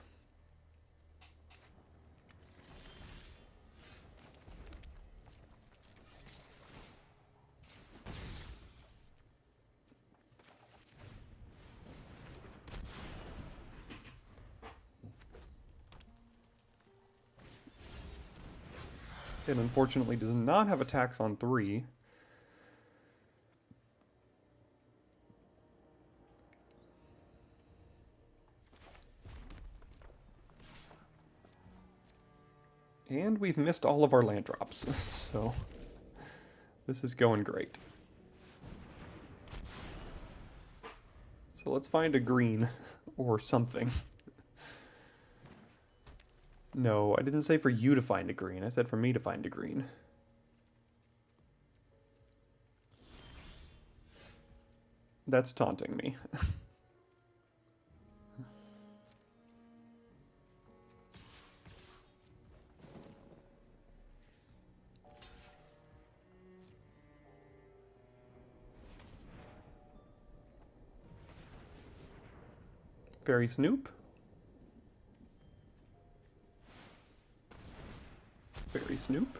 It unfortunately does not have attacks on 3. And we've missed all of our land drops, so this is going great. So let's find a green or something. No, I didn't say for you to find a green. I said for me to find a green. That's taunting me. Fairy Snoop. Fairy Snoop.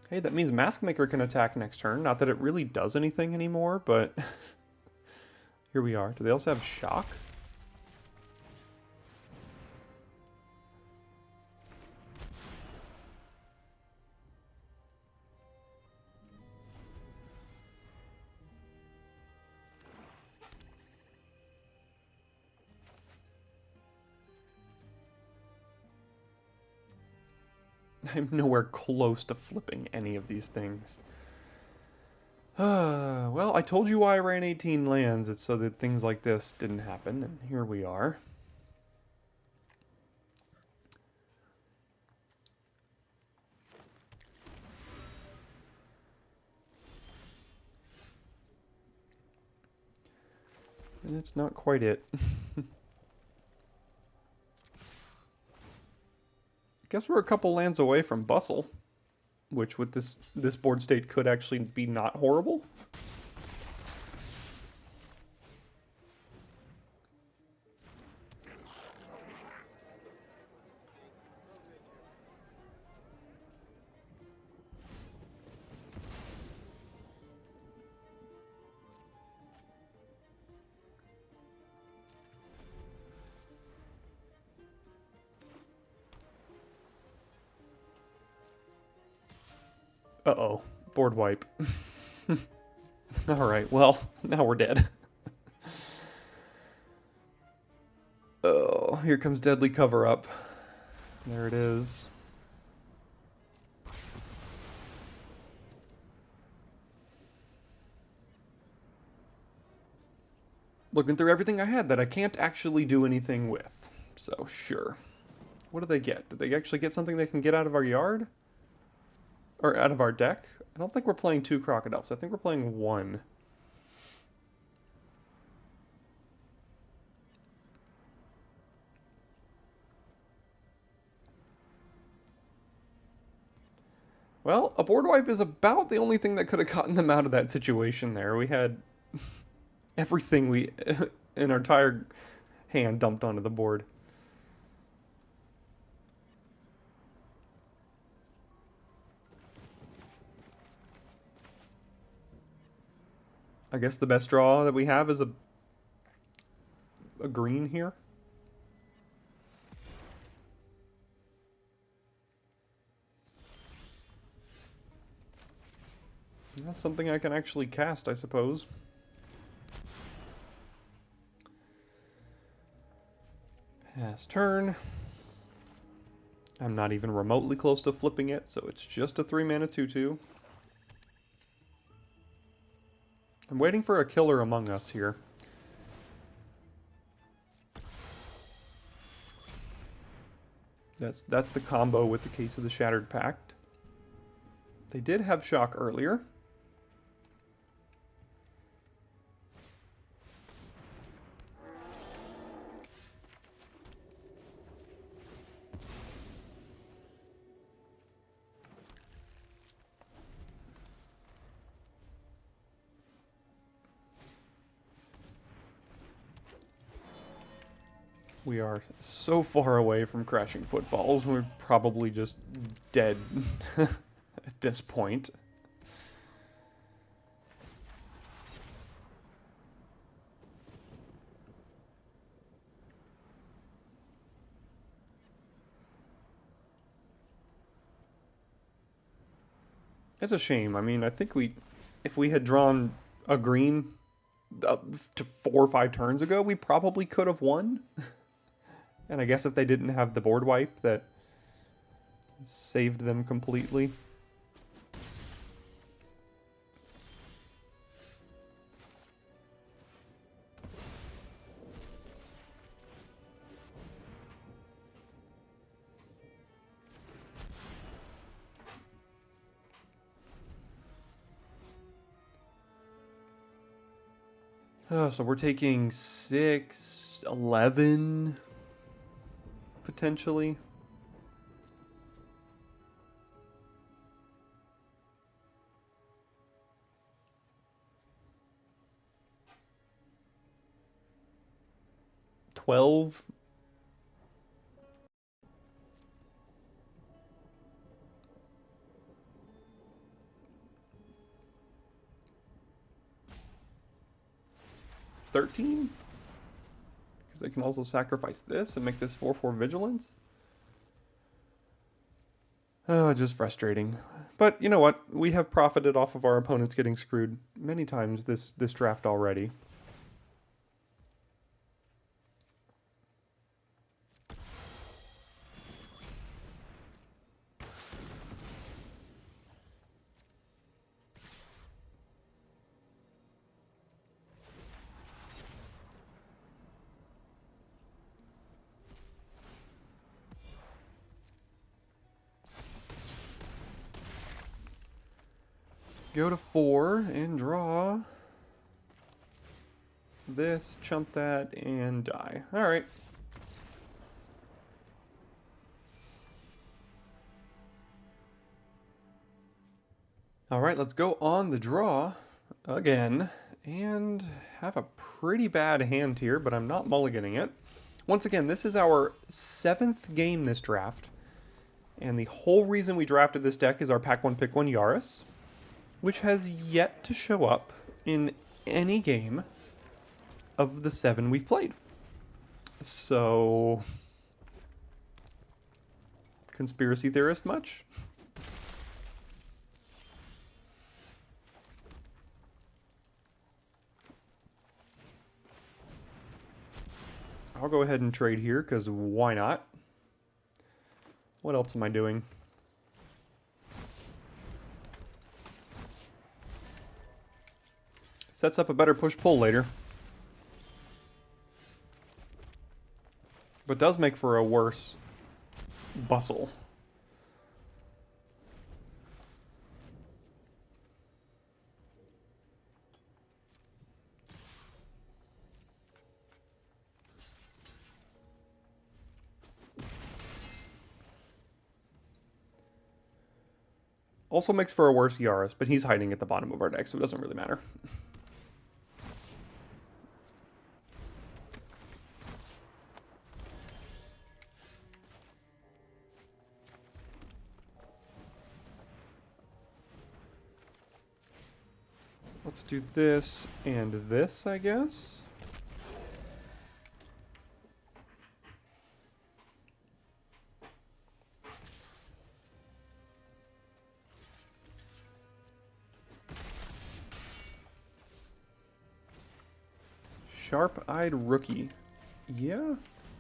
Hey, that means Maskmaker can attack next turn. Not that it really does anything anymore, but here we are. Do they also have Shock? I'm nowhere close to flipping any of these things. Well, I told you why I ran 18 lands. It's so that things like this didn't happen, and here we are. And it's not quite it. Guess we're a couple lands away from Bustle, which with this board state could actually be not horrible. Uh-oh. Board wipe. Alright, well, now we're dead. Oh, here comes Deadly Cover-Up. There it is. Looking through everything I had that I can't actually do anything with. So, sure. What do they get? Did they actually get something they can get out of our yard? Or out of our deck? I don't think we're playing 2 crocodiles. I think we're playing 1. Well, a board wipe is about the only thing that could have gotten them out of that situation there. We had everything we in our entire hand dumped onto the board. I guess the best draw that we have is a green here. That's something I can actually cast, I suppose. Pass turn. I'm not even remotely close to flipping it, so it's just a 3-mana 2/2. I'm waiting for a killer among us here. That's the combo with the Case of the Shattered Pact. They did have shock earlier. We are so far away from Crashing Footfalls, we're probably just dead at this point. It's a shame. I mean, I think if we had drawn a green to 4 or 5 turns ago, we probably could have won. And I guess if they didn't have the board wipe, that saved them completely. Oh, so we're taking 6, 11... potentially. $12. $13? Because they can also sacrifice this and make this 4/4 vigilance. Oh, just frustrating. But you know what? We have profited off of our opponents getting screwed many times this draft already. Go to 4 and draw this, chump that, and die. Alright. Alright, let's go on the draw again and have a pretty bad hand here, but I'm not mulliganing it. Once again, this is our 7th game this draft, and the whole reason we drafted this deck is our Pack 1 Pick 1 Yaris, which has yet to show up in any game of the 7 we've played. So, conspiracy theorist much? I'll go ahead and trade here, because why not? What else am I doing? Sets up a better push-pull later. But does make for a worse bustle. Also makes for a worse Yaris, but he's hiding at the bottom of our deck, so it doesn't really matter. Let's do this and this, I guess. Sharp-eyed rookie. Yeah,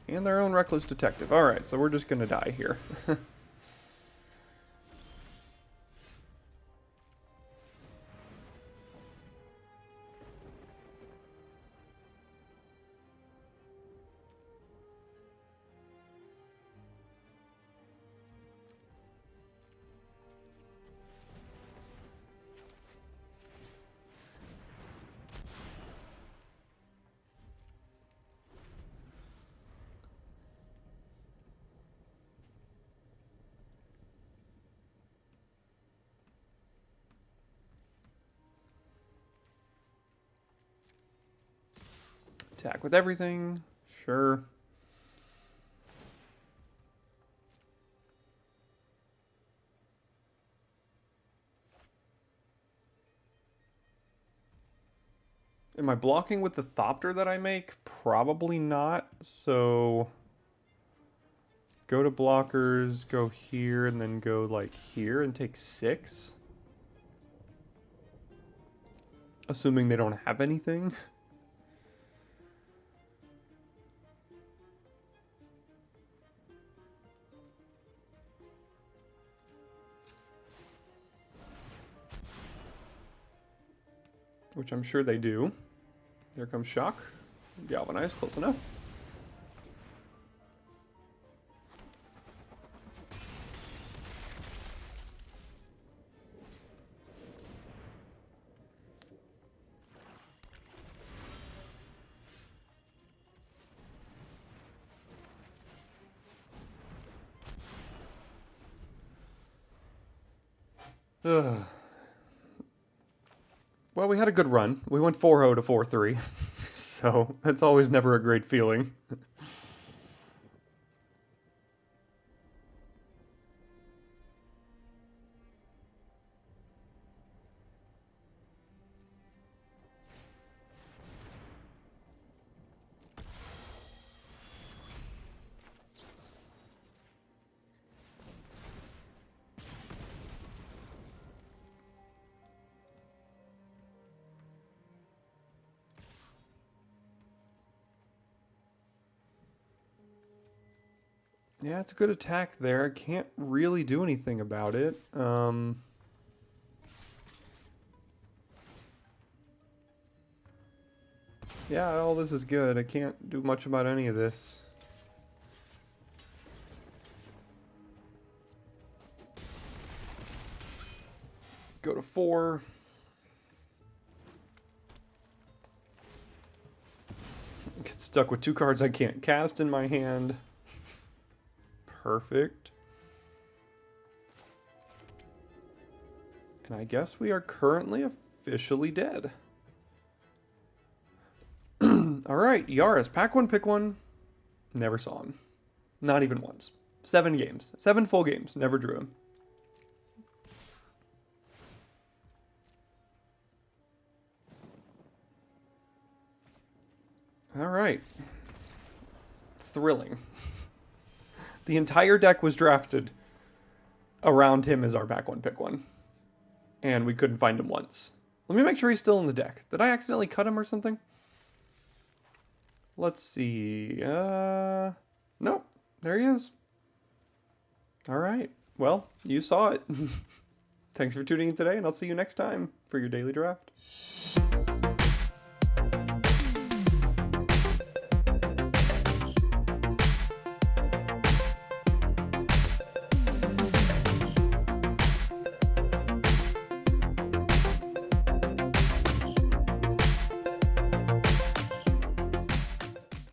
and their own reckless detective. Alright, so we're just gonna die here. Attack with everything. Sure. Am I blocking with the Thopter that I make? Probably not. So go to blockers, go here, and then go like here and take 6. Assuming they don't have anything. Which I'm sure they do. There comes Shock. Galvanize, close enough. Ugh. Well, we had a good run. We went 4-0 to 4-3. So, that's always never a great feeling. Yeah, it's a good attack there. I can't really do anything about it. Yeah, all this is good. I can't do much about any of this. Go to 4. Get stuck with 2 cards I can't cast in my hand. Perfect. And I guess we are currently officially dead. Alright, Yaris. Pack one, pick one. Never saw him. Not even once. 7 games. 7 full games. Never drew him. Alright. Thrilling. The entire deck was drafted around him as our back one, pick one. And we couldn't find him once. Let me make sure he's still in the deck. Did I accidentally cut him or something? Let's see. Nope. There he is. All right. Well, you saw it. Thanks for tuning in today, and I'll see you next time for your daily draft.